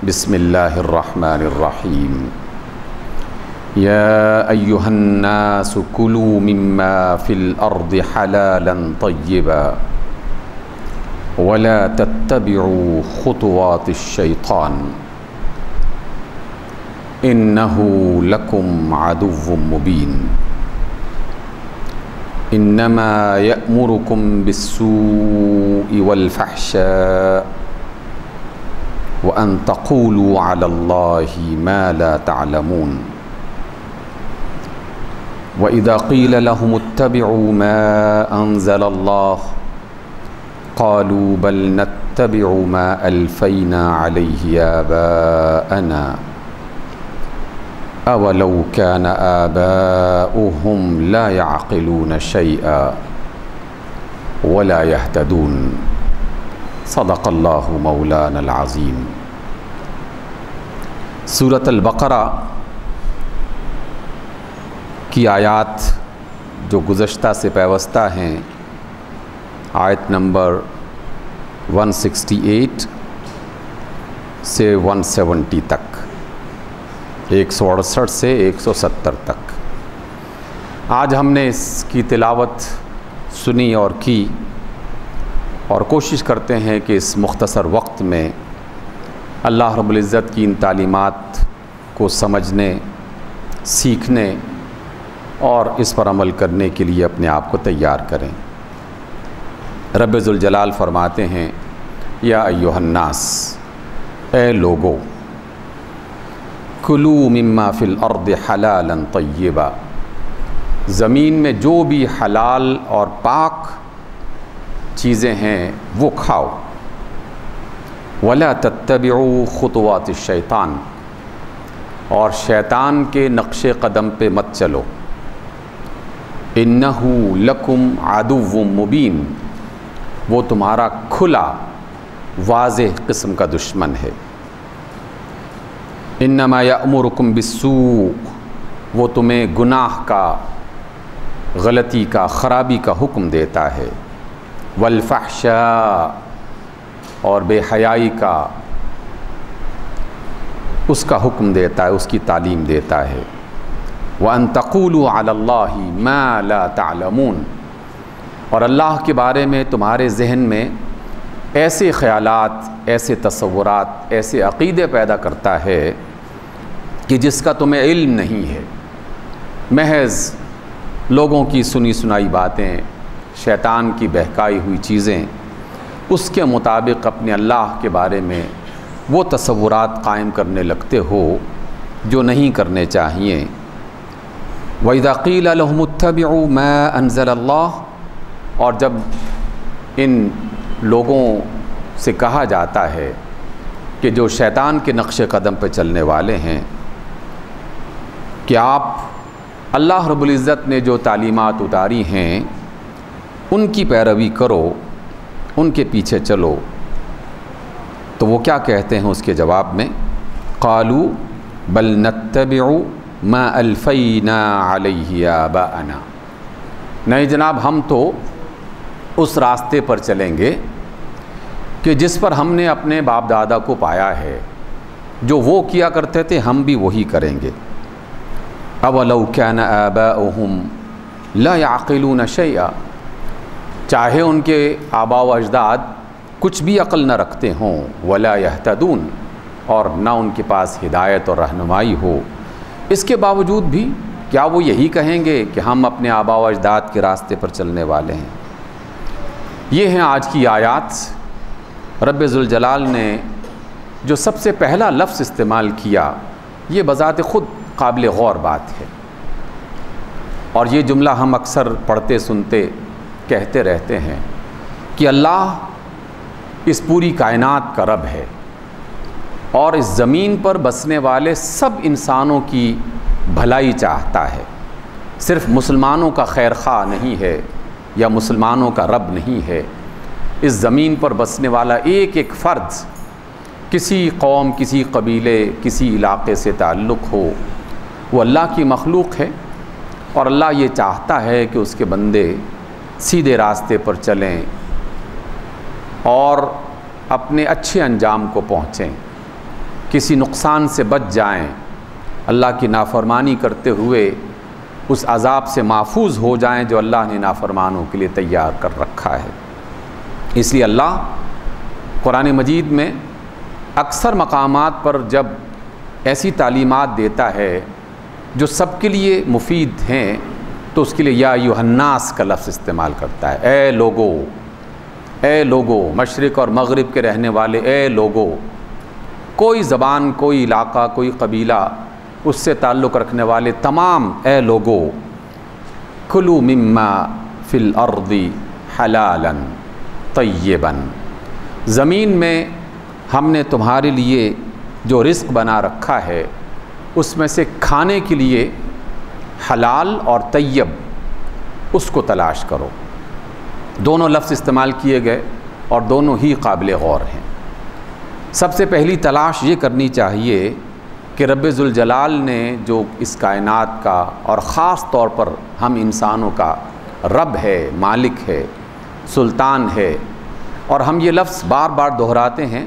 بسم اللہ الرحمن الرحیم یا ایہا الناس کلوا مما فی الارض حلالا طیبا ولا تتبعوا خطوات الشیطان انہ لکم عدو مبین انما یأمرکم بالسوء والفحشاء وَأَن تَقُولُوا عَلَى اللَّهِ مَا لَا تَعْلَمُونَ وَإِذَا قِيلَ لَهُمُ اتَّبِعُوا مَا أَنزَلَ اللَّهُ قَالُوا بَلْ نَتَّبِعُ مَا أَلْفَيْنَا عَلَيْهِ آبَاءَنَا أَوَلَوْ كَانَ آبَاؤُهُمْ لَا يَعْقِلُونَ شَيْئًا وَلَا يَهْتَدُونَ صدق اللہ مولانا العظیم۔ سورۃ البقرہ کی آیات جو گزشتہ سے پیوستہ ہیں، آیت نمبر 168 سے 170 تک، 168 سے 170 تک آج ہم نے اس کی تلاوت سنی اور کی، اور کوشش کرتے ہیں کہ اس مختصر وقت میں اللہ رب العزت کی ان تعلیمات کو سمجھنے، سیکھنے اور اس پر عمل کرنے کے لیے اپنے آپ کو تیار کریں۔ رب ذوالجلال فرماتے ہیں یا ایھا الناس، اے لوگو، کلوا مما فی الارض حلالا طیبا، زمین میں جو بھی حلال اور پاک چیزیں ہیں وہ کھاؤ، وَلَا تَتَّبِعُوا خُطُوَاتِ الشَّيْطَانِ، اور شیطان کے نقش قدم پہ مت چلو، اِنَّهُ لَكُمْ عَدُوٌّ مُبِينٌ، وہ تمہارا کھلا واضح قسم کا دشمن ہے۔ اِنَّمَا يَأْمُرُكُمْ بِالسُّوءِ، وہ تمہیں گناہ کا، غلطی کا، خرابی کا حکم دیتا ہے، والفحشاء، اور بے حیائی کا، اس کا حکم دیتا ہے، اس کی تعلیم دیتا ہے، وَأَن تَقُولُوا عَلَى اللَّهِ مَا لَا تَعْلَمُونَ، اور اللہ کے بارے میں تمہارے ذہن میں ایسے خیالات، ایسے تصورات، ایسے عقیدے پیدا کرتا ہے کہ جس کا تمہیں علم نہیں ہے، محض لوگوں کی سنی سنائی باتیں، شیطان کی بہکائی ہوئی چیزیں، اس کے مطابق اپنے اللہ کے بارے میں وہ تصورات قائم کرنے لگتے ہو جو نہیں کرنے چاہیے۔ وَإِذَا قِيلَ لَهُمُ اتَّبِعُوا مَا أَنزَلَ اللَّهُ، اور جب ان لوگوں سے کہا جاتا ہے کہ جو شیطان کے نقش قدم پہ چلنے والے ہیں کہ آپ اللہ رب العزت نے جو تعلیمات اتاری ہیں ان کی پیروی کرو، ان کے پیچھے چلو، تو وہ کیا کہتے ہیں اس کے جواب میں؟ قالوا بل نتبع ما الفینا علیہ آباءنا، نہیں جناب، ہم تو اس راستے پر چلیں گے کہ جس پر ہم نے اپنے باپ دادا کو پایا ہے، جو وہ کیا کرتے تھے ہم بھی وہی کریں گے۔ اولو کان آباؤہم لا یعقلون شیئا، چاہے ان کے آباء و اجداد کچھ بھی عقل نہ رکھتے ہوں، ولا یہتدون، اور نہ ان کے پاس ہدایت اور رہنمائی ہو، اس کے باوجود بھی کیا وہ یہی کہیں گے کہ ہم اپنے آباء و اجداد کے راستے پر چلنے والے ہیں؟ یہ ہیں آج کی آیات۔ رب ذوالجلال نے جو سب سے پہلا لفظ استعمال کیا، یہ بذات خود قابل غور بات ہے، اور یہ جملہ ہم اکثر پڑھتے سنتے کہتے رہتے ہیں کہ اللہ اس پوری کائنات کا رب ہے، اور اس زمین پر بسنے والے سب انسانوں کی بھلائی چاہتا ہے، صرف مسلمانوں کا خیر خواہ نہیں ہے یا مسلمانوں کا رب نہیں ہے۔ اس زمین پر بسنے والا ایک ایک فرد، کسی قوم، کسی قبیلے، کسی علاقے سے تعلق ہو، وہ اللہ کی مخلوق ہے، اور اللہ یہ چاہتا ہے کہ اس کے بندے سیدھے راستے پر چلیں اور اپنے اچھے انجام کو پہنچیں۔ کسی نقصان سے بچ جائیں، اللہ کی نافرمانی کرتے ہوئے اس عذاب سے محفوظ ہو جائیں جو اللہ نے نافرمانوں کے لیے تیار کر رکھا ہے۔ اس لیے اللہ قرآن مجید میں اکثر مقامات پر جب ایسی تعلیمات دیتا ہے جو سب کے لیے مفید ہیں تو اس کے لیے یا ایھا الناس کا لفظ استعمال کرتا ہے۔ اے لوگو، مشرق اور مغرب کے رہنے والے، اے لوگو، کوئی زبان، کوئی علاقہ، کوئی قبیلہ، اس سے تعلق رکھنے والے تمام، اے لوگو، کلوا مما فی الارض حلالا طیبا، زمین میں ہم نے تمہارے لیے جو رزق بنا رکھا ہے اس میں سے کھانے کے لیے حلال اور طیب اس کو تلاش کرو۔ دونوں لفظ استعمال کیے گئے اور دونوں ہی قابل غور ہیں۔ سب سے پہلی تلاش یہ کرنی چاہیے کہ رب ذوالجلال نے جو اس کائنات کا اور خاص طور پر ہم انسانوں کا رب ہے، مالک ہے، سلطان ہے، اور ہم یہ لفظ بار بار دہراتے ہیں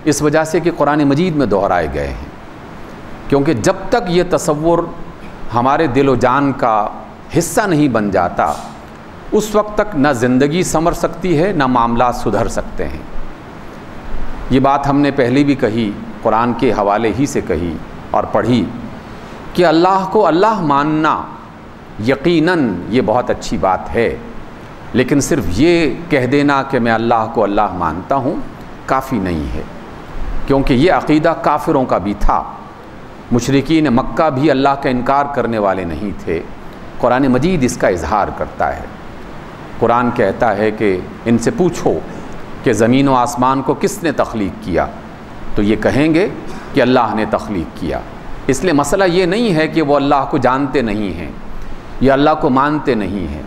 اس وجہ سے کہ قرآن مجید میں دہرائے گئے ہیں، کیونکہ جب تک یہ تصور ہمارے دل و جان کا حصہ نہیں بن جاتا اس وقت تک نہ زندگی سنور سکتی ہے نہ معاملات سدھر سکتے ہیں۔ یہ بات ہم نے پہلے بھی کہی، قرآن کے حوالے ہی سے کہی اور پڑھی کہ اللہ کو اللہ ماننا یقیناً یہ بہت اچھی بات ہے، لیکن صرف یہ کہہ دینا کہ میں اللہ کو اللہ مانتا ہوں کافی نہیں ہے، کیونکہ یہ عقیدہ کافروں کا بھی تھا۔ مشرکین مکہ بھی اللہ کا انکار کرنے والے نہیں تھے۔ قرآن مجید اس کا اظہار کرتا ہے۔ قرآن کہتا ہے کہ ان سے پوچھو کہ زمین و آسمان کو کس نے تخلیق کیا، تو یہ کہیں گے کہ اللہ نے تخلیق کیا۔ اس لیے مسئلہ یہ نہیں ہے کہ وہ اللہ کو جانتے نہیں ہیں یا اللہ کو مانتے نہیں ہیں،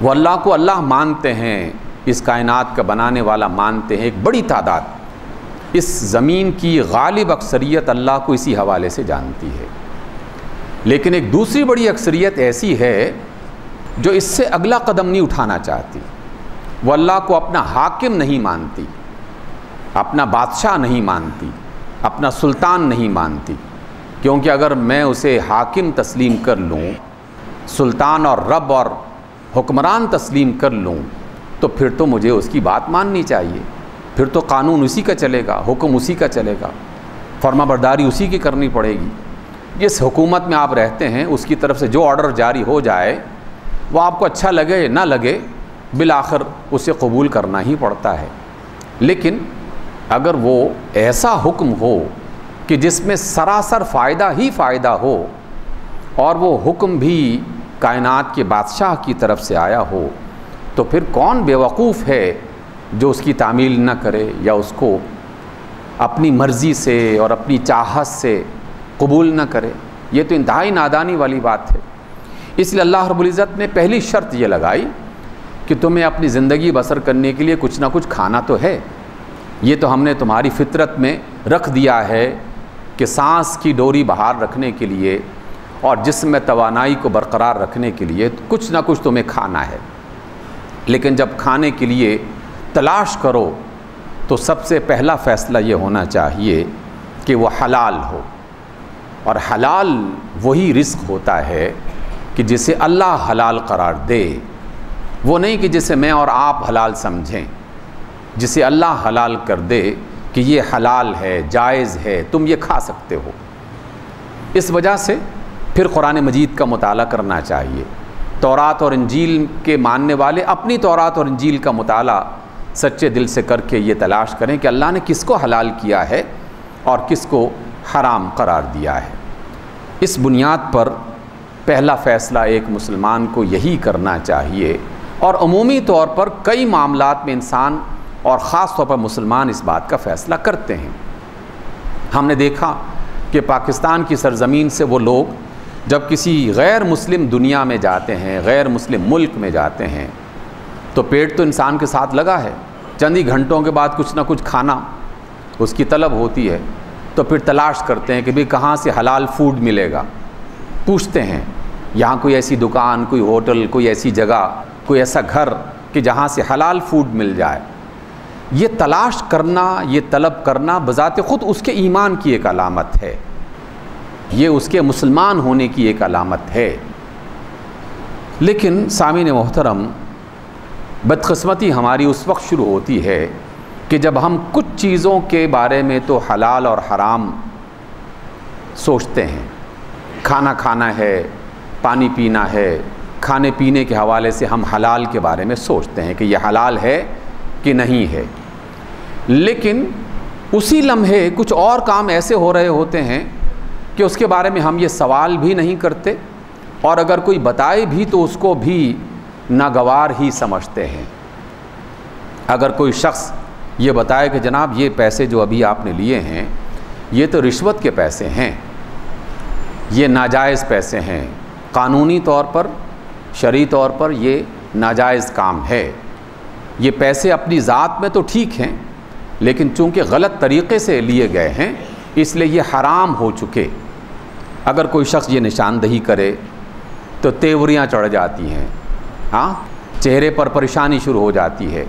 وہ اللہ کو اللہ مانتے ہیں، اس کائنات کا بنانے والا مانتے ہیں۔ ایک بڑی تعداد، اس زمین کی غالب اکثریت اللہ کو اسی حوالے سے جانتی ہے، لیکن ایک دوسری بڑی اکثریت ایسی ہے جو اس سے اگلا قدم نہیں اٹھانا چاہتی۔ وہ اللہ کو اپنا حاکم نہیں مانتی، اپنا بادشاہ نہیں مانتی، اپنا سلطان نہیں مانتی، کیونکہ اگر میں اسے حاکم تسلیم کر لوں، سلطان اور رب اور حکمران تسلیم کر لوں، تو پھر تو مجھے اس کی بات ماننی چاہیے، پھر تو قانون اسی کا چلے گا، حکم اسی کا چلے گا، فرما برداری اسی کی کرنی پڑے گی۔ جس حکومت میں آپ رہتے ہیں اس کی طرف سے جو آرڈر جاری ہو جائے وہ آپ کو اچھا لگے یا نہ لگے، بالآخر اسے قبول کرنا ہی پڑتا ہے۔ لیکن اگر وہ ایسا حکم ہو کہ جس میں سراسر فائدہ ہی فائدہ ہو اور وہ حکم بھی کائنات کے بادشاہ کی طرف سے آیا ہو، تو پھر کون بیوقوف ہے جو اس کی تعمیل نہ کرے یا اس کو اپنی مرضی سے اور اپنی چاہت سے قبول نہ کرے؟ یہ تو انتہائی نادانی والی بات ہے۔ اس لیے اللہ رب العزت نے پہلی شرط یہ لگائی کہ تمہیں اپنی زندگی بسر کرنے کے لیے کچھ نہ کچھ کھانا تو ہے، یہ تو ہم نے تمہاری فطرت میں رکھ دیا ہے کہ سانس کی ڈوری بحال رکھنے کے لیے اور جسم میں توانائی کو برقرار رکھنے کے لیے کچھ نہ کچھ تمہیں کھانا ہے، لیکن جب کھانے کے لیے تلاش کرو تو سب سے پہلا فیصلہ یہ ہونا چاہیے کہ وہ حلال ہو، اور حلال وہی رزق ہوتا ہے کہ جسے اللہ حلال قرار دے، وہ نہیں کہ جسے میں اور آپ حلال سمجھیں، جسے اللہ حلال کر دے کہ یہ حلال ہے، جائز ہے، تم یہ کھا سکتے ہو۔ اس وجہ سے پھر قرآن مجید کا مطالعہ کرنا چاہیے۔ تورات اور انجیل کے ماننے والے اپنی تورات اور انجیل کا مطالعہ سچے دل سے کر کے یہ تلاش کریں کہ اللہ نے کس کو حلال کیا ہے اور کس کو حرام قرار دیا ہے۔ اس بنیاد پر پہلا فیصلہ ایک مسلمان کو یہی کرنا چاہیے، اور عمومی طور پر کئی معاملات میں انسان اور خاص طور پر مسلمان اس بات کا فیصلہ کرتے ہیں۔ ہم نے دیکھا کہ پاکستان کی سرزمین سے وہ لوگ جب کسی غیر مسلم دنیا میں جاتے ہیں، غیر مسلم ملک میں جاتے ہیں، تو پیٹ تو انسان کے ساتھ لگا ہے، چند ہی گھنٹوں کے بعد کچھ نہ کچھ کھانا اس کی طلب ہوتی ہے، تو پھر تلاش کرتے ہیں کہ بھی کہاں سے حلال فوڈ ملے گا۔ پوچھتے ہیں یہاں کوئی ایسی دکان، کوئی ہوٹل، کوئی ایسی جگہ، کوئی ایسا گھر کہ جہاں سے حلال فوڈ مل جائے۔ یہ تلاش کرنا، یہ طلب کرنا بذات خود اس کے ایمان کی ایک علامت ہے، یہ اس کے مسلمان ہونے کی ایک علامت ہے۔ لیکن سامعین محترم، بدقسمتی ہماری اس وقت شروع ہوتی ہے کہ جب ہم کچھ چیزوں کے بارے میں تو حلال اور حرام سوچتے ہیں، کھانا کھانا ہے، پانی پینا ہے، کھانے پینے کے حوالے سے ہم حلال کے بارے میں سوچتے ہیں کہ یہ حلال ہے کہ نہیں ہے، لیکن اسی لمحے کچھ اور کام ایسے ہو رہے ہوتے ہیں کہ اس کے بارے میں ہم یہ سوال بھی نہیں کرتے، اور اگر کوئی بتائے بھی تو اس کو بھی ناگوار ہی سمجھتے ہیں۔ اگر کوئی شخص یہ بتائے کہ جناب یہ پیسے جو ابھی آپ نے لیے ہیں یہ تو رشوت کے پیسے ہیں، یہ ناجائز پیسے ہیں، قانونی طور پر، شرعی طور پر یہ ناجائز کام ہے، یہ پیسے اپنی ذات میں تو ٹھیک ہیں لیکن چونکہ غلط طریقے سے لیے گئے ہیں اس لیے یہ حرام ہو چکے۔ اگر کوئی شخص یہ نشاندہی کرے تو تیوریاں چڑھ جاتی ہیں، ہاں، چہرے پر پریشانی شروع ہو جاتی ہے،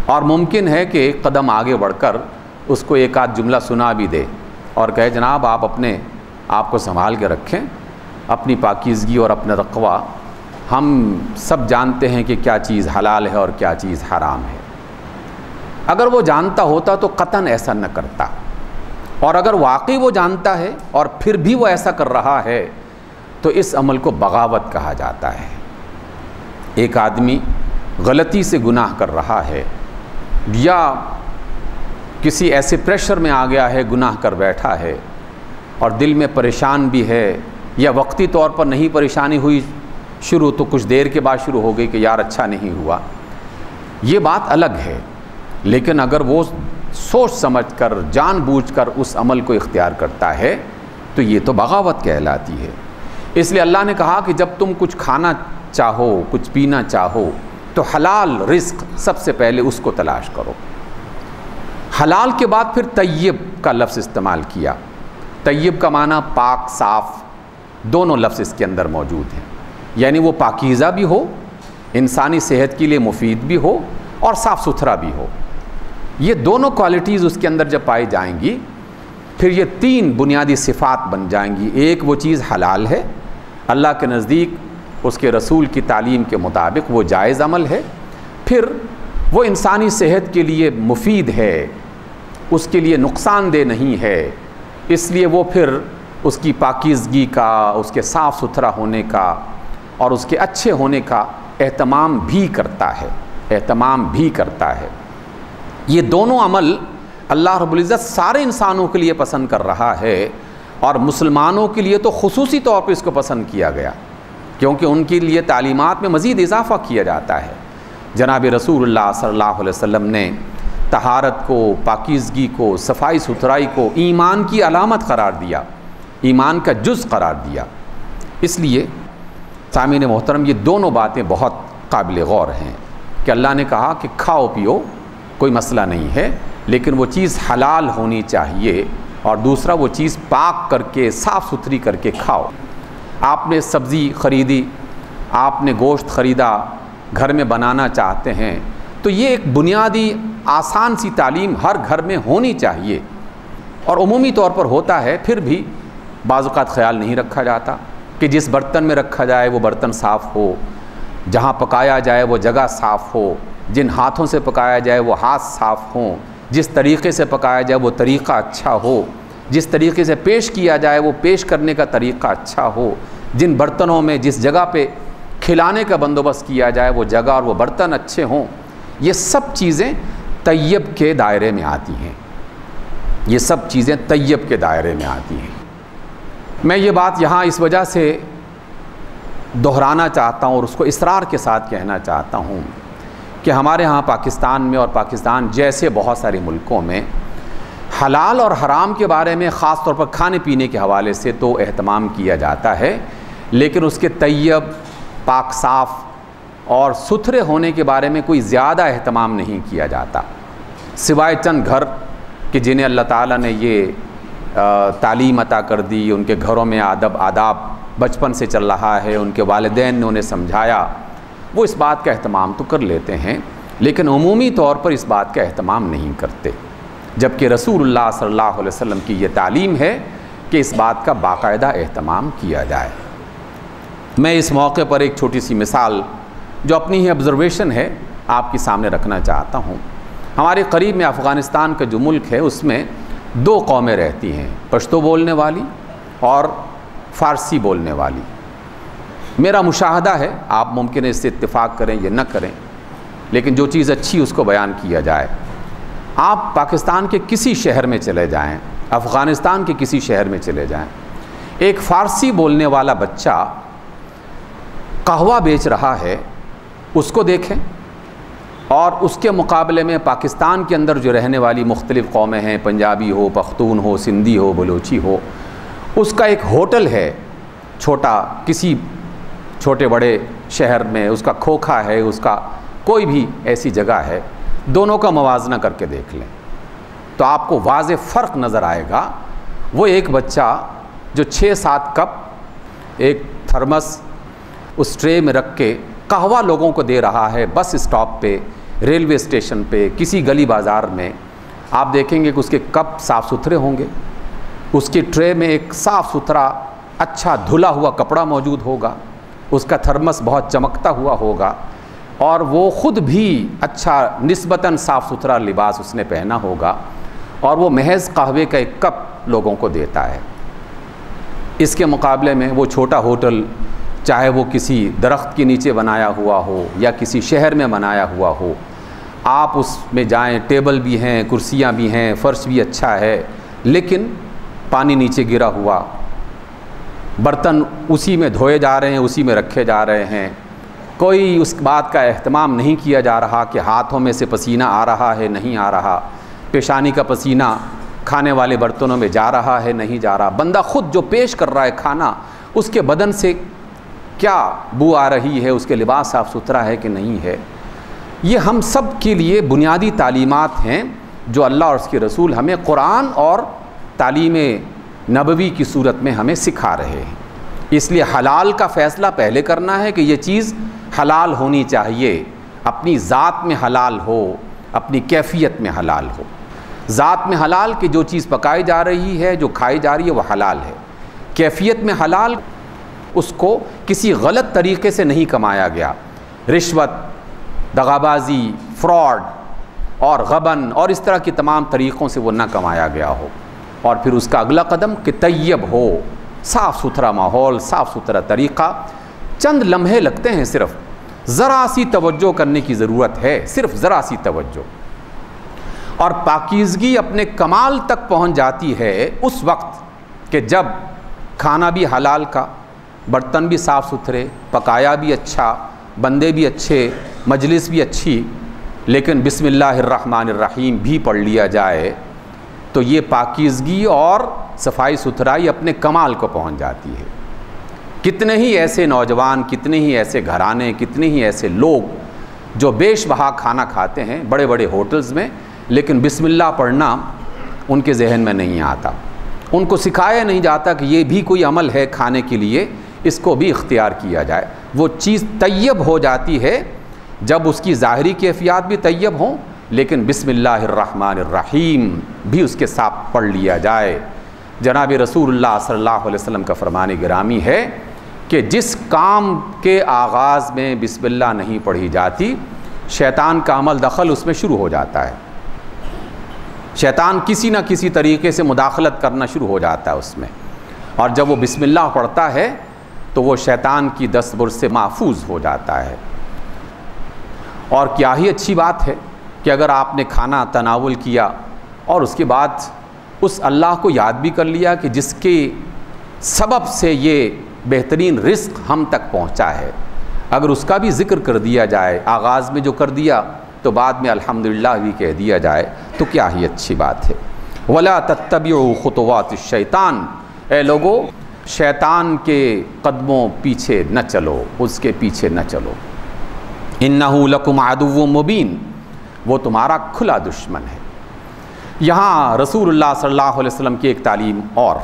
اور ممکن ہے کہ ایک قدم آگے بڑھ کر اس کو ایک آدھ جملہ سنا بھی دے اور کہے جناب آپ اپنے آپ کو سنبھال کے رکھیں، اپنی پاکیزگی اور اپنا تقویٰ، ہم سب جانتے ہیں کہ کیا چیز حلال ہے اور کیا چیز حرام ہے۔ اگر وہ جانتا ہوتا تو قطعاً ایسا نہ کرتا، اور اگر واقعی وہ جانتا ہے اور پھر بھی وہ ایسا کر رہا ہے تو اس عمل کو بغاوت کہا جاتا ہے۔ ایک آدمی غلطی سے گناہ کر رہا ہے یا کسی ایسے پریشر میں آ گیا ہے، گناہ کر بیٹھا ہے اور دل میں پریشان بھی ہے، یا وقتی طور پر نہیں پریشانی ہوئی شروع تو کچھ دیر کے بعد شروع ہو گئی کہ یار اچھا نہیں ہوا، یہ بات الگ ہے۔ لیکن اگر وہ سوچ سمجھ کر جان بوجھ کر اس عمل کو اختیار کرتا ہے تو یہ تو بغاوت کہلاتی ہے۔ اس لیے اللہ نے کہا کہ جب تم کچھ کھانا چاہو، کچھ پینا چاہو تو حلال رزق سب سے پہلے اس کو تلاش کرو۔ حلال کے بعد پھر طیب کا لفظ استعمال کیا۔ طیب کا معنی پاک، صاف، دونوں لفظ اس کے اندر موجود ہیں، یعنی وہ پاکیزہ بھی ہو، انسانی صحت کے لیے مفید بھی ہو اور صاف ستھرا بھی ہو۔ یہ دونوں کوالٹیز اس کے اندر جب پائی جائیں گی پھر یہ تین بنیادی صفات بن جائیں گی۔ ایک وہ چیز حلال ہے، اللہ کے نزدیک اس کے رسول کی تعلیم کے مطابق وہ جائز عمل ہے، پھر وہ انسانی صحت کے لیے مفید ہے، اس کے لیے نقصان دہ نہیں ہے، اس لیے وہ پھر اس کی پاکیزگی کا، اس کے صاف ستھرا ہونے کا اور اس کے اچھے ہونے کا اہتمام بھی کرتا ہے۔ یہ دونوں عمل اللہ رب العزت سارے انسانوں کے لیے پسند کر رہا ہے، اور مسلمانوں کے لیے تو خصوصی طور پہ اس کو پسند کیا گیا کیونکہ ان کے لیے تعلیمات میں مزید اضافہ کیا جاتا ہے۔ جناب رسول اللہ صلی اللہ علیہ وسلم نے طہارت کو، پاکیزگی کو، صفائی ستھرائی کو ایمان کی علامت قرار دیا، ایمان کا جز قرار دیا۔ اس لیے سامعین محترم، یہ دونوں باتیں بہت قابل غور ہیں کہ اللہ نے کہا کہ کھاؤ پیو کوئی مسئلہ نہیں ہے، لیکن وہ چیز حلال ہونی چاہیے، اور دوسرا وہ چیز پاک کر کے، صاف ستھری کر کے کھاؤ۔ آپ نے سبزی خریدی، آپ نے گوشت خریدا، گھر میں بنانا چاہتے ہیں تو یہ ایک بنیادی آسان سی تعلیم ہر گھر میں ہونی چاہیے، اور عمومی طور پر ہوتا ہے، پھر بھی بعض اوقات خیال نہیں رکھا جاتا کہ جس برتن میں رکھا جائے وہ برتن صاف ہو، جہاں پکایا جائے وہ جگہ صاف ہو، جن ہاتھوں سے پکایا جائے وہ ہاتھ صاف ہوں، جس طریقے سے پکایا جائے وہ طریقہ اچھا ہو، جس طریقے سے پیش کیا جائے وہ پیش کرنے کا طریقہ اچھا ہو، جن برتنوں میں جس جگہ پہ کھلانے کا بندوبست کیا جائے وہ جگہ اور وہ برتن اچھے ہوں، یہ سب چیزیں طیب کے دائرے میں آتی ہیں، یہ سب چیزیں طیب کے دائرے میں آتی ہیں۔ میں یہ بات یہاں اس وجہ سے دہرانا چاہتا ہوں اور اس کو اصرار کے ساتھ کہنا چاہتا ہوں کہ ہمارے ہاں پاکستان میں اور پاکستان جیسے بہت سارے ملکوں میں حلال اور حرام کے بارے میں خاص طور پر کھانے پینے کے حوالے سے تو اہتمام کیا جاتا ہے، لیکن اس کے طیب، پاک صاف اور ستھرے ہونے کے بارے میں کوئی زیادہ اہتمام نہیں کیا جاتا، سوائے چند گھر کہ جنہیں اللہ تعالیٰ نے یہ تعلیم عطا کر دی، ان کے گھروں میں آداب بچپن سے چل رہا ہے، ان کے والدین نے انہیں سمجھایا، وہ اس بات کا اہتمام تو کر لیتے ہیں، لیکن عمومی طور پر اس بات کا اہتمام نہیں کرتے، جبکہ رسول اللہ صلی اللہ علیہ وسلم کی یہ تعلیم ہے کہ اس بات کا باقاعدہ اہتمام کیا جائے۔ میں اس موقع پر ایک چھوٹی سی مثال جو اپنی ہی آبزرویشن ہے آپ کے سامنے رکھنا چاہتا ہوں۔ ہمارے قریب میں افغانستان کا جو ملک ہے اس میں دو قومیں رہتی ہیں، پشتو بولنے والی اور فارسی بولنے والی۔ میرا مشاہدہ ہے، آپ ممکن ہے اس سے اتفاق کریں یا نہ کریں، لیکن جو چیز اچھی اس کو بیان کیا جائے۔ آپ پاکستان کے کسی شہر میں چلے جائیں، افغانستان کے کسی شہر میں چلے جائیں، ایک فارسی بولنے والا بچہ قہوہ بیچ رہا ہے، اس کو دیکھیں، اور اس کے مقابلے میں پاکستان کے اندر جو رہنے والی مختلف قومیں ہیں، پنجابی ہو، پختون ہو، سندھی ہو، بلوچی ہو، اس کا ایک ہوٹل ہے چھوٹا، کسی چھوٹے بڑے شہر میں اس کا کھوکھا ہے، اس کا کوئی بھی ایسی جگہ ہے، دونوں کا موازنہ کر کے دیکھ لیں تو آپ کو واضح فرق نظر آئے گا۔ وہ ایک بچہ جو 6-7 کپ ایک تھرمس اس ٹرے میں رکھ کے قہوہ لوگوں کو دے رہا ہے، بس اسٹاپ پہ، ریلوے اسٹیشن پہ، کسی گلی بازار میں، آپ دیکھیں گے کہ اس کے کپ صاف ستھرے ہوں گے، اس کے ٹرے میں ایک صاف ستھرا اچھا دھلا ہوا کپڑا موجود ہوگا، اس کا تھرمس بہت چمکتا ہوا ہوگا، اور وہ خود بھی اچھا نسبتاً صاف ستھرا لباس اس نے پہنا ہوگا، اور وہ محض قہوے کا ایک کپ لوگوں کو دیتا ہے۔ اس کے مقابلے میں وہ چھوٹا ہوٹل، چاہے وہ کسی درخت کے نیچے بنایا ہوا ہو یا کسی شہر میں بنایا ہوا ہو، آپ اس میں جائیں، ٹیبل بھی ہیں، کرسیاں بھی ہیں، فرش بھی اچھا ہے، لیکن پانی نیچے گرا ہوا، برتن اسی میں دھوئے جا رہے ہیں، اسی میں رکھے جا رہے ہیں، کوئی اس بات کا اہتمام نہیں کیا جا رہا کہ ہاتھوں میں سے پسینہ آ رہا ہے نہیں آ رہا، پیشانی کا پسینہ کھانے والے برتنوں میں جا رہا ہے نہیں جا رہا، بندہ خود جو پیش کر رہا ہے کھانا، اس کے بدن سے کیا بو آ رہی ہے، اس کے لباس صاف ستھرا ہے کہ نہیں ہے۔ یہ ہم سب کے لیے بنیادی تعلیمات ہیں جو اللہ اور اس کے رسول ہمیں قرآن اور تعلیم نبوی کی صورت میں ہمیں سکھا رہے ہیں۔ اس لیے حلال کا فیصلہ پہلے کرنا ہے کہ یہ چیز حلال ہونی چاہیے، اپنی ذات میں حلال ہو، اپنی کیفیت میں حلال ہو۔ ذات میں حلال کہ جو چیز پکائی جا رہی ہے، جو کھائی جا رہی ہے، وہ حلال ہے۔ کیفیت میں حلال، اس کو کسی غلط طریقے سے نہیں کمایا گیا، رشوت، دغابازی، فراڈ اور غبن اور اس طرح کی تمام طریقوں سے وہ نہ کمایا گیا ہو۔ اور پھر اس کا اگلا قدم کہ طیب ہو، صاف ستھرا ماحول، صاف ستھرا طریقہ۔ چند لمحے لگتے ہیں، صرف ذرا سی توجہ کرنے کی ضرورت ہے، صرف ذرا سی توجہ، اور پاکیزگی اپنے کمال تک پہنچ جاتی ہے اس وقت کہ جب کھانا بھی حلال کا، برتن بھی صاف ستھرے، پکایا بھی اچھا، بندے بھی اچھے، مجلس بھی اچھی، لیکن بسم اللہ الرحمن الرحیم بھی پڑھ لیا جائے تو یہ پاکیزگی اور صفائی ستھرائی اپنے کمال کو پہنچ جاتی ہے۔ کتنے ہی ایسے نوجوان، کتنے ہی ایسے گھرانے، کتنے ہی ایسے لوگ جو بیش بہا کھانا کھاتے ہیں بڑے بڑے ہوٹلز میں، لیکن بسم اللہ پڑھنا ان کے ذہن میں نہیں آتا، ان کو سکھایا نہیں جاتا کہ یہ بھی کوئی عمل ہے کھانے کے لیے، اس کو بھی اختیار کیا جائے۔ وہ چیز طیب ہو جاتی ہے جب اس کی ظاہری کیفیات بھی طیب ہوں، لیکن بسم اللہ الرحمن الرحیم بھی اس کے ساتھ پڑھ لیا جائے۔ جناب رسول اللہ صلی اللہ علیہ وسلم کا فرمان گرامی ہے کہ جس کام کے آغاز میں بسم اللہ نہیں پڑھی جاتی، شیطان کا عمل دخل اس میں شروع ہو جاتا ہے، شیطان کسی نہ کسی طریقے سے مداخلت کرنا شروع ہو جاتا ہے اس میں، اور جب وہ بسم اللہ پڑھتا ہے تو وہ شیطان کی دستبرد سے محفوظ ہو جاتا ہے۔ اور کیا ہی اچھی بات ہے کہ اگر آپ نے کھانا تناول کیا اور اس کے بعد اس اللہ کو یاد بھی کر لیا کہ جس کے سبب سے یہ بہترین رزق ہم تک پہنچا ہے، اگر اس کا بھی ذکر کر دیا جائے، آغاز میں جو کر دیا تو بعد میں الحمدللہ بھی کہہ دیا جائے تو کیا ہی اچھی بات ہے۔ وَلَا تَتَّبِعُوا خُطُوَاتِ الشَّيْطَانِ، اے لوگو شیطان کے قدموں پیچھے نہ چلو، اس کے پیچھے نہ چلو۔ اِنَّهُ لَكُمْ عَدُوٌّ مُبِينٌ، وہ تمہارا کھلا دشمن ہے۔ یہاں رسول اللہ صلی اللہ علیہ وسلم کی ایک تعلیم، اور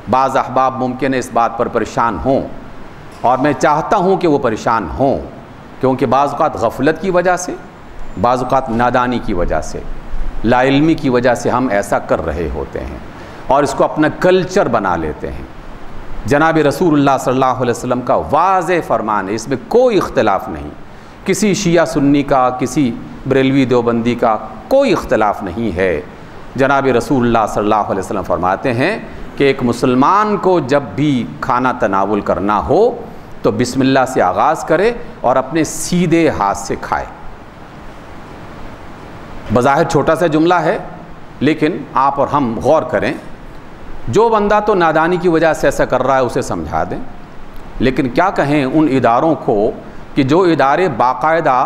بعض احباب ممکن ہے اس بات پر پریشان ہوں، اور میں چاہتا ہوں کہ وہ پریشان ہوں، کیونکہ بعض اوقات غفلت کی وجہ سے بعض اوقات نادانی کی وجہ سے، لا علمی کی وجہ سے ہم ایسا کر رہے ہوتے ہیں اور اس کو اپنا کلچر بنا لیتے ہیں۔ جناب رسول اللہ صلی اللہ علیہ وسلم کا واضح فرمان ہے، اس میں کوئی اختلاف نہیں، کسی شیعہ سنی کا، کسی بریلوی دیوبندی کا کوئی اختلاف نہیں ہے۔ جناب رسول اللہ صلی اللہ علیہ وسلم فرماتے ہیں کہ ایک مسلمان کو جب بھی کھانا تناول کرنا ہو تو بسم اللہ سے آغاز کرے اور اپنے سیدھے ہاتھ سے کھائے۔ بظاہر چھوٹا سا جملہ ہے، لیکن آپ اور ہم غور کریں، جو بندہ تو نادانی کی وجہ سے ایسا کر رہا ہے اسے سمجھا دیں، لیکن کیا کہیں ان اداروں کو کہ جو ادارے باقاعدہ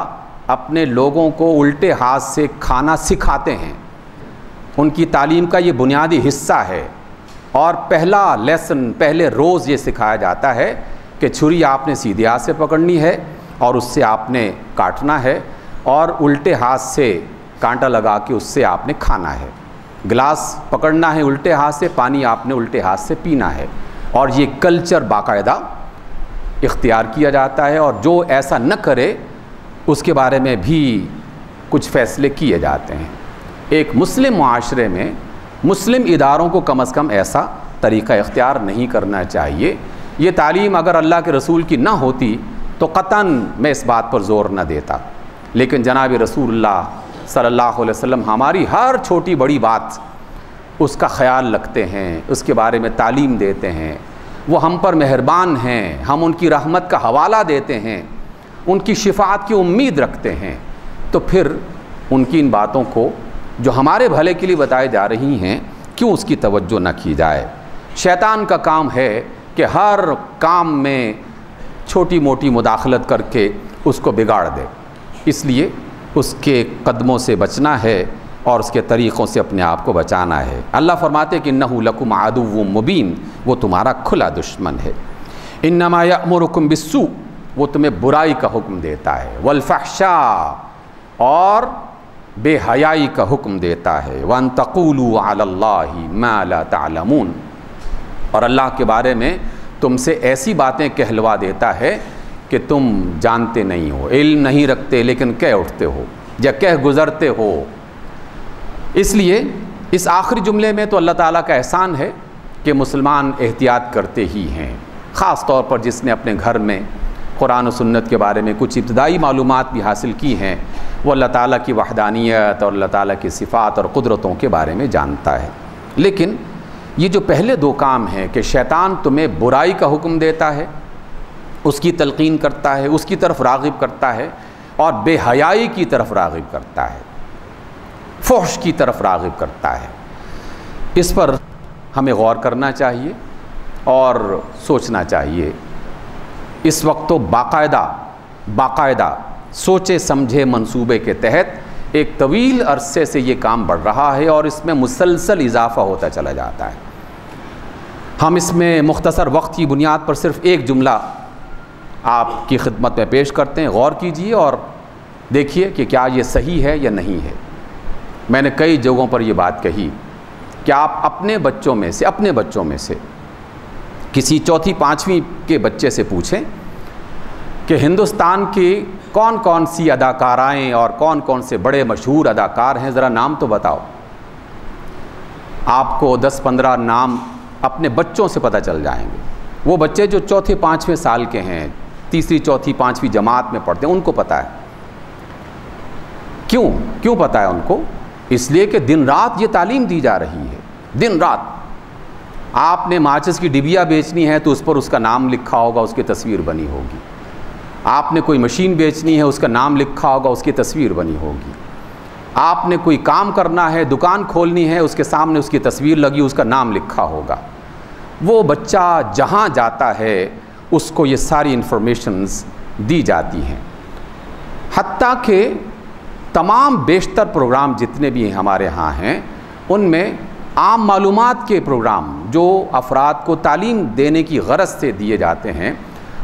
اپنے لوگوں کو الٹے ہاتھ سے کھانا سکھاتے ہیں، ان کی تعلیم کا یہ بنیادی حصہ ہے اور پہلا لیسن، پہلے روز یہ سکھایا جاتا ہے کہ چھری آپ نے سیدھے ہاتھ سے پکڑنی ہے اور اس سے آپ نے کاٹنا ہے، اور الٹے ہاتھ سے کانٹا لگا کے اس سے آپ نے کھانا ہے۔ گلاس پکڑنا ہے الٹے ہاتھ سے، پانی آپ نے الٹے ہاتھ سے پینا ہے، اور یہ کلچر باقاعدہ اختیار کیا جاتا ہے، اور جو ایسا نہ کرے اس کے بارے میں بھی کچھ فیصلے کیے جاتے ہیں۔ ایک مسلم معاشرے میں مسلم اداروں کو کم از کم ایسا طریقہ اختیار نہیں کرنا چاہیے۔ یہ تعلیم اگر اللہ کے رسول کی نہ ہوتی تو قطعاً میں اس بات پر زور نہ دیتا، لیکن جناب رسول اللہ صلی اللہ علیہ وسلم ہماری ہر چھوٹی بڑی بات اس کا خیال رکھتے ہیں، اس کے بارے میں تعلیم دیتے ہیں، وہ ہم پر مہربان ہیں، ہم ان کی رحمت کا حوالہ دیتے ہیں، ان کی شفاعت کی امید رکھتے ہیں، تو پھر ان کی ان باتوں کو جو ہمارے بھلے کے لیے بتائی جا رہی ہیں کیوں اس کی توجہ نہ کی جائے۔ شیطان کا کام ہے کہ ہر کام میں چھوٹی موٹی مداخلت کر کے اس کو بگاڑ دے، اس لیے اس کے قدموں سے بچنا ہے اور اس کے طریقوں سے اپنے آپ کو بچانا ہے۔ اللہ فرماتے کہ انہ لکم عدو مبین، وہ تمہارا کھلا دشمن ہے۔ انما یأمرکم بالسوء، وہ تمہیں برائی کا حکم دیتا ہے، والفحشاء، اور بے حیائی کا حکم دیتا ہے، وان تقولوا علی اللہ ما لا تعلمون، اور اللہ کے بارے میں تم سے ایسی باتیں کہلوا دیتا ہے کہ تم جانتے نہیں ہو، علم نہیں رکھتے لیکن کہہ اٹھتے ہو یا کہہ گزرتے ہو۔ اس لیے اس آخری جملے میں تو اللہ تعالیٰ کا احسان ہے کہ مسلمان احتیاط کرتے ہی ہیں، خاص طور پر جس نے اپنے گھر میں قرآن و سنت کے بارے میں کچھ ابتدائی معلومات بھی حاصل کی ہیں، وہ اللہ تعالیٰ کی وحدانیت اور اللہ تعالیٰ کی صفات اور قدرتوں کے بارے میں جانتا ہے۔ لیکن یہ جو پہلے دو کام ہیں کہ شیطان تمہیں برائی کا حکم دیتا ہے، اس کی تلقین کرتا ہے، اس کی طرف راغب کرتا ہے، اور بے حیائی کی طرف راغب کرتا ہے، فحش کی طرف راغب کرتا ہے، اس پر ہمیں غور کرنا چاہیے اور سوچنا چاہیے۔ اس وقت تو باقاعدہ سوچے سمجھے منصوبے کے تحت ایک طویل عرصے سے یہ کام بڑھ رہا ہے اور اس میں مسلسل اضافہ ہوتا چلا جاتا ہے۔ ہم اس میں مختصر وقت کی بنیاد پر صرف ایک جملہ آپ کی خدمت میں پیش کرتے ہیں، غور کیجئے اور دیکھیے کہ کیا یہ صحیح ہے یا نہیں ہے۔ میں نے کئی جگہوں پر یہ بات کہی کہ آپ اپنے بچوں میں سے کسی چوتھی پانچویں کے بچے سے پوچھیں کہ ہندوستان کی کون کون سی اداکارائیں اور کون کون سے بڑے مشہور اداکار ہیں، ذرا نام تو بتاؤ۔ آپ کو 10-15 نام اپنے بچوں سے پتہ چل جائیں گے۔ وہ بچے جو چوتھے پانچویں سال کے ہیں، تیسری چوتھی پانچویں جماعت میں پڑھتے ہیں، ان کو پتہ ہے۔ کیوں پتہ ہے ان کو؟ اس لیے کہ دن رات یہ تعلیم دی جا رہی ہے، دن رات۔ آپ نے ماچس کی ڈبیا بیچنی ہے تو اس پر اس کا نام لکھا ہوگا، اس کی تصویر بنی ہوگی۔ آپ نے کوئی مشین بیچنی ہے، اس کا نام لکھا ہوگا، اس کی تصویر بنی ہوگی۔ آپ نے کوئی کام کرنا ہے، دکان کھولنی ہے، اس کے سامنے اس کی تصویر لگی، اس کا نام لکھا ہوگا۔ وہ بچہ جہاں جاتا ہے اس کو یہ ساری انفارمیشنز دی جاتی ہیں، حتیٰ کہ تمام بیشتر پروگرام جتنے بھی ہمارے ہاں ہیں ان میں عام معلومات کے پروگرام جو افراد کو تعلیم دینے کی غرض سے دیے جاتے ہیں،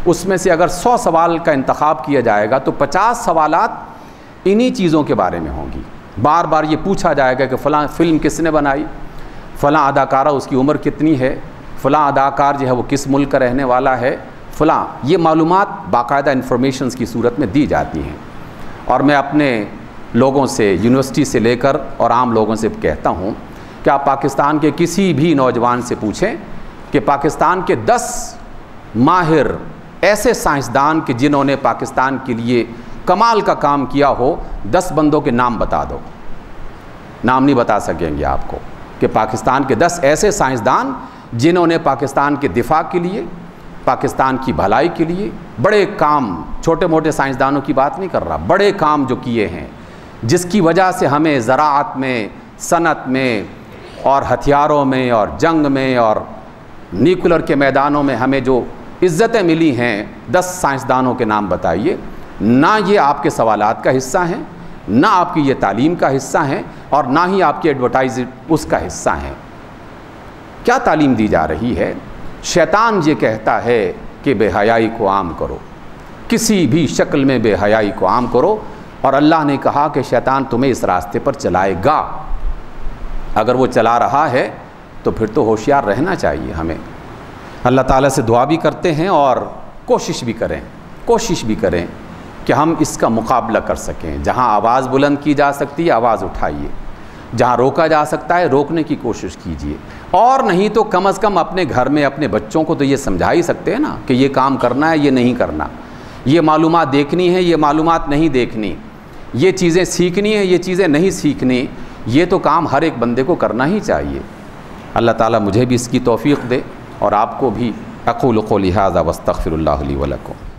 اس میں سے اگر 100 سوال کا انتخاب کیا جائے گا تو 50 سوالات انہی چیزوں کے بارے میں ہوں گی۔ بار بار یہ پوچھا جائے گا کہ فلاں فلم کس نے بنائی، فلاں اداکارہ اس کی عمر کتنی ہے، فلاں اداکار جو ہے وہ کس ملک کا رہنے والا ہے، فلاں۔ یہ معلومات باقاعدہ انفارمیشنز کی صورت میں دی جاتی ہیں۔ اور میں اپنے لوگوں سے، یونیورسٹی سے لے کر اور عام لوگوں سے کہتا ہوں کہ آپ پاکستان کے کسی بھی نوجوان سے پوچھیں کہ پاکستان کے 10 ماہر ایسے سائنسدان کہ جنہوں نے پاکستان کے لیے کمال کا کام کیا ہو، 10 بندوں کے نام بتا دو، نام نہیں بتا سکیں گے آپ کو کہ پاکستان کے 10 ایسے سائنسدان جنہوں نے پاکستان کے دفاع کے لیے، پاکستان کی بھلائی کے لیے بڑے کام، چھوٹے موٹے سائنسدانوں کی بات نہیں کر رہا، بڑے کام جو کیے ہیں، جس کی وجہ سے ہمیں زراعت میں، صنعت میں اور ہتھیاروں میں اور جنگ میں اور نیوکلر کے میدانوں میں ہمیں جو عزتیں ملی ہیں، 10 سائنسدانوں کے نام بتائیے۔ نہ یہ آپ کے سوالات کا حصہ ہیں، نہ آپ کی یہ تعلیم کا حصہ ہیں، اور نہ ہی آپ کی ایڈورٹائز اس کا حصہ ہیں۔ کیا تعلیم دی جا رہی ہے؟ شیطان یہ کہتا ہے کہ بے حیائی کو عام کرو، کسی بھی شکل میں بے حیائی کو عام کرو، اور اللہ نے کہا کہ شیطان تمہیں اس راستے پر چلائے گا۔ اگر وہ چلا رہا ہے تو پھر تو ہوشیار رہنا چاہیے ہمیں۔ اللہ تعالیٰ سے دعا بھی کرتے ہیں اور کوشش بھی کریں کہ ہم اس کا مقابلہ کر سکیں۔ جہاں آواز بلند کی جا سکتی ہے آواز اٹھائیے، جہاں روکا جا سکتا ہے روکنے کی کوشش کیجیے، اور نہیں تو کم از کم اپنے گھر میں اپنے بچوں کو تو یہ سمجھا ہی سکتے ہیں نا کہ یہ کام کرنا ہے، یہ نہیں کرنا، یہ معلومات دیکھنی ہے، یہ معلومات نہیں دیکھنی، یہ چیزیں سیکھنی ہے، یہ چیزیں نہیں سیکھنی۔ یہ تو کام ہر ایک بندے کو کرنا ہی چاہیے۔ اللہ تعالیٰ مجھے بھی اس کی توفیق دے اور آپ کو بھی۔ اقول قولی ھذا واستغفر اللہ لی ولکم۔